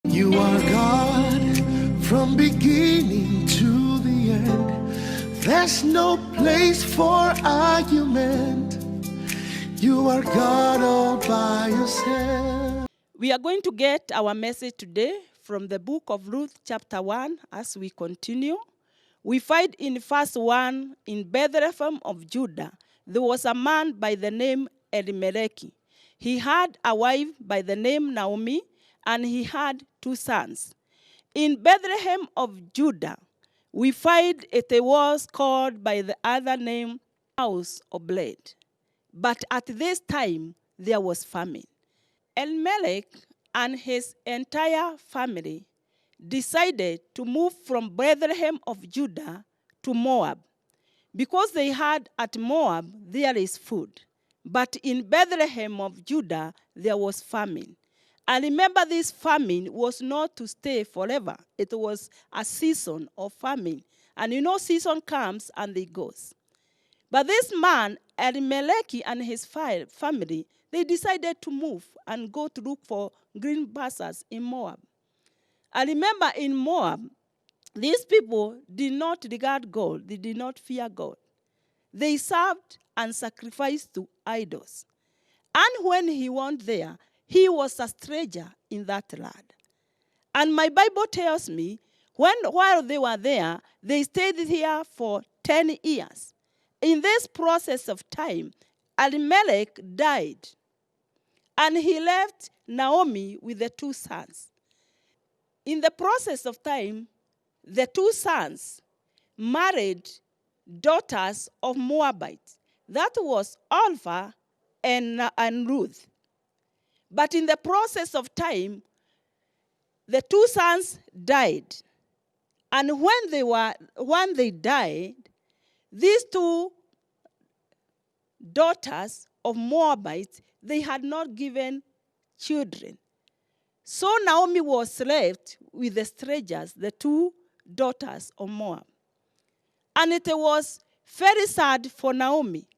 You are God from beginning to the end. There's no place for argument. You are God all by yourself. We are going to get our message today from the book of Ruth, chapter 1, as we continue. We find in verse 1, in Bethlehem of Judah, there was a man by the name Elimelech. He had a wife by the name Naomi, and he had 2 sons. In Bethlehem of Judah, we find it was called by the other name House of Bread. But at this time, there was famine. Elimelech and his entire family decided to move from Bethlehem of Judah to Moab, because they had at Moab there is food, but in Bethlehem of Judah there was famine. And remember, this famine was not to stay forever. It was a season of famine. And you know, season comes and it goes. But this man, Elimelech, and his family, they decided to move and go to look for green pastures in Moab. I remember in Moab, these people did not regard God. They did not fear God. They served and sacrificed to idols. And when he went there, he was a stranger in that land. And my Bible tells me, while they were there, they stayed here for 10 years. In this process of time, Elimelech died, and he left Naomi with the 2 sons. In the process of time, the 2 sons married daughters of Moabites. That was Orpah and Ruth. But in the process of time, the 2 sons died. And when they died, these 2 daughters of Moabites, they had not given children. So Naomi was left with the strangers, the 2 daughters of Moab. And it was very sad for Naomi,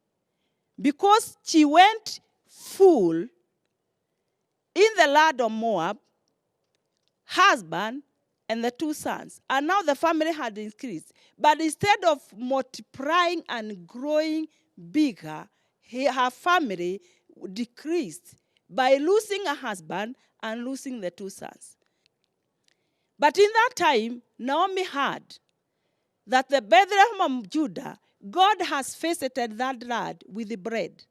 because she went full in the land of Moab, husband, and the 2 sons. And now the family had increased. But instead of multiplying and growing bigger, her family decreased by losing a husband and losing the 2 sons. But in that time, Naomi heard that the Bethlehem of Judah, God has visited that land with the bread.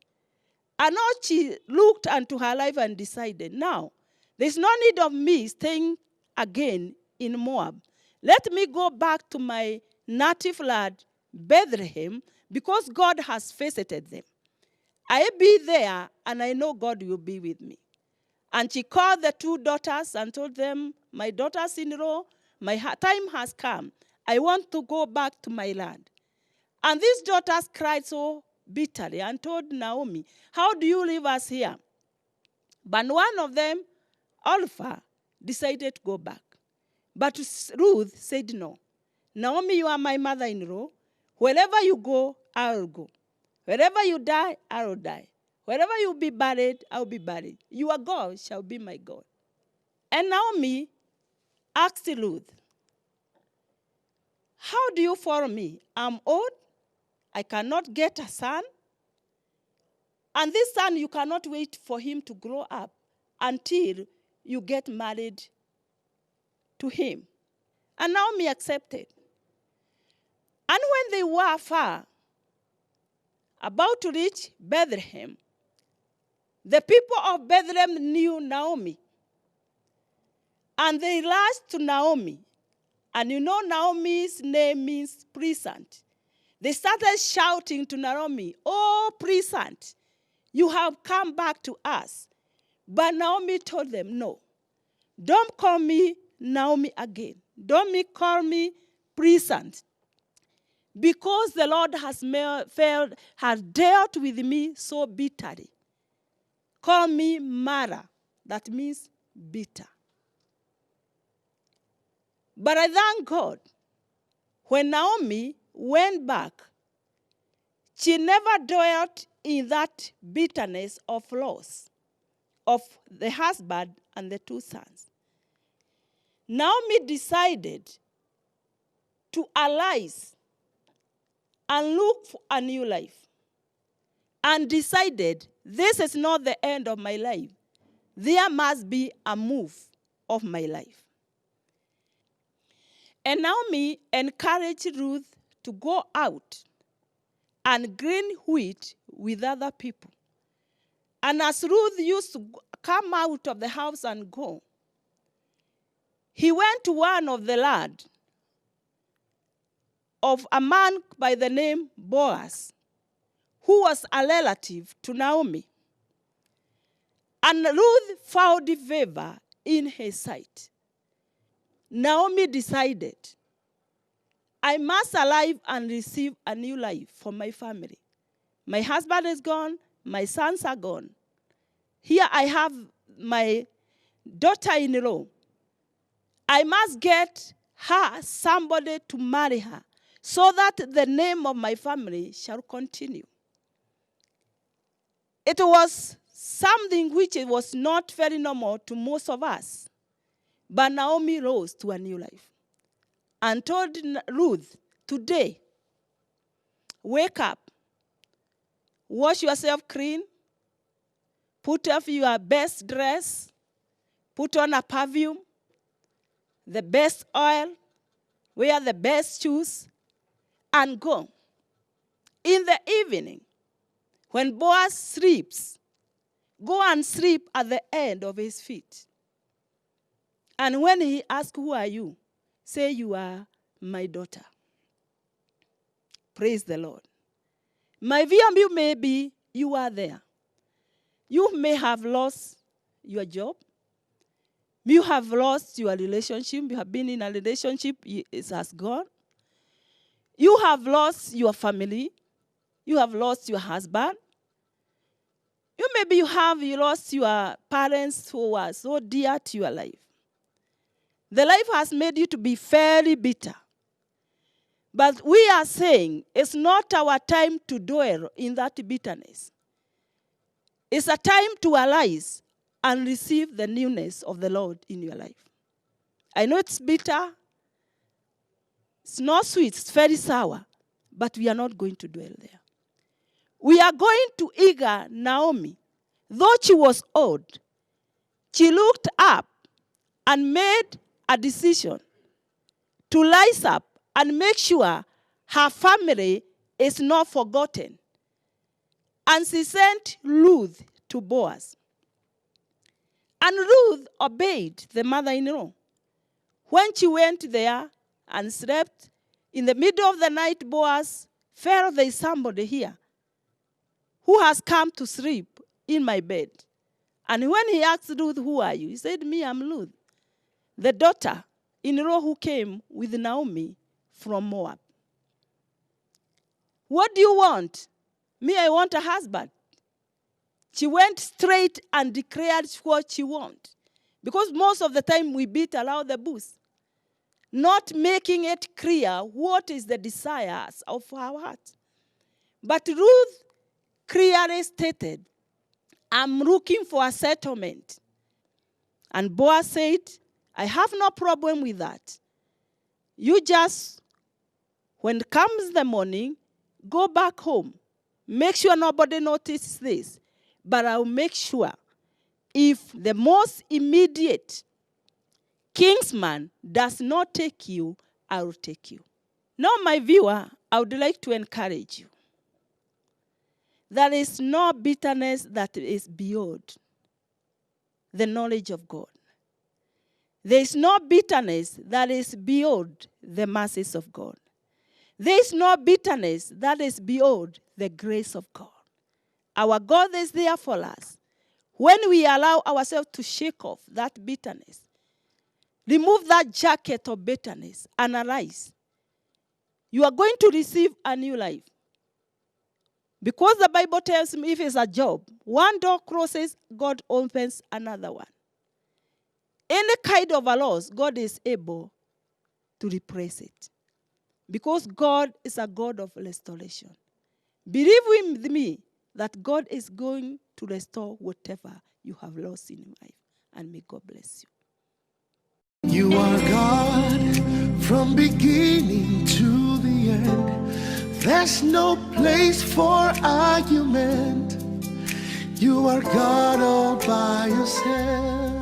And now she looked unto her life and decided, now, there's no need of me staying again in Moab. Let me go back to my native land, Bethlehem, because God has visited them. I'll be there, and I know God will be with me. And she called the 2 daughters and told them, my daughters-in-law, my time has come. I want to go back to my land. And these daughters cried so bitterly and told Naomi, how do you leave us here? But one of them, Orpah, decided to go back. But Ruth said, no. Naomi, you are my mother-in-law. Wherever you go, I will go. Wherever you die, I will die. Wherever you be buried, I will be buried. Your God shall be my God. And Naomi asked Ruth, how do you follow me? I'm old. I cannot get a son. And this son, you cannot wait for him to grow up until you get married to him. And Naomi accepted. And when they were far, about to reach Bethlehem, the people of Bethlehem knew Naomi. And they rushed to Naomi. And you know, Naomi's name means pleasant. They started shouting to Naomi, oh, pleasant, you have come back to us. But Naomi told them, no, don't call me Naomi again. Don't call me pleasant. Because the Lord has dealt with me so bitterly. Call me Mara. That means bitter. But I thank God, when Naomi went back, she never dwelt in that bitterness of loss of the husband and the 2 sons. Naomi decided to arise and look for a new life, and decided, this is not the end of my life. There must be a move of my life. And Naomi encouraged Ruth to go out and glean wheat with other people. And as Ruth used to come out of the house and go, he went to one of the land of a man by the name Boaz, who was a relative to Naomi. And Ruth found favor in his sight. Naomi decided, I must alive and receive a new life for my family. My husband is gone, my sons are gone. Here I have my daughter-in-law. I must get her somebody to marry her, so that the name of my family shall continue. It was something which was not very normal to most of us. But Naomi rose to a new life and told Ruth, today, wake up, wash yourself clean, put off your best dress, put on a perfume, the best oil, wear the best shoes, and go. In the evening, when Boaz sleeps, go and sleep at the end of his feet. And when he asks, who are you? Say, you are my daughter. Praise the Lord. My view may be, you are there. You may have lost your job. You have lost your relationship. You have been in a relationship, it has gone. You have lost your family. You have lost your husband. You lost your parents who were so dear to your life. The life has made you to be very bitter. But we are saying it's not our time to dwell in that bitterness. It's a time to arise and receive the newness of the Lord in your life. I know it's bitter. It's not sweet. It's very sour. But we are not going to dwell there. We are going to eager Naomi. Though she was old, she looked up and made a decision to rise up and make sure her family is not forgotten. And she sent Ruth to Boaz. And Ruth obeyed the mother-in-law. When she went there and slept, in the middle of the night, Boaz felt there is somebody here who has come to sleep in my bed. And when he asked Ruth, who are you? He said, me, I'm Ruth, the daughter-in-law who came with Naomi from Moab. What do you want? Me, I want a husband. She went straight and declared what she wants. Because most of the time we beat around the bush, not making it clear what is the desires of our heart. But Ruth clearly stated, I'm looking for a settlement. And Boaz said, I have no problem with that. You just, when comes the morning, go back home. Make sure nobody notices this. But I'll make sure if the most immediate kinsman does not take you, I will take you. Now, my viewer, I would like to encourage you. There is no bitterness that is beyond the knowledge of God. There is no bitterness that is beyond the mercies of God. There is no bitterness that is beyond the grace of God. Our God is there for us. When we allow ourselves to shake off that bitterness, remove that jacket of bitterness and arise, you are going to receive a new life. Because the Bible tells me if it's a job, one door closes, God opens another one. Any kind of a loss, God is able to replace it. Because God is a God of restoration. Believe with me that God is going to restore whatever you have lost in life. And may God bless you. You are God from beginning to the end. There's no place for argument. You are God all by yourself.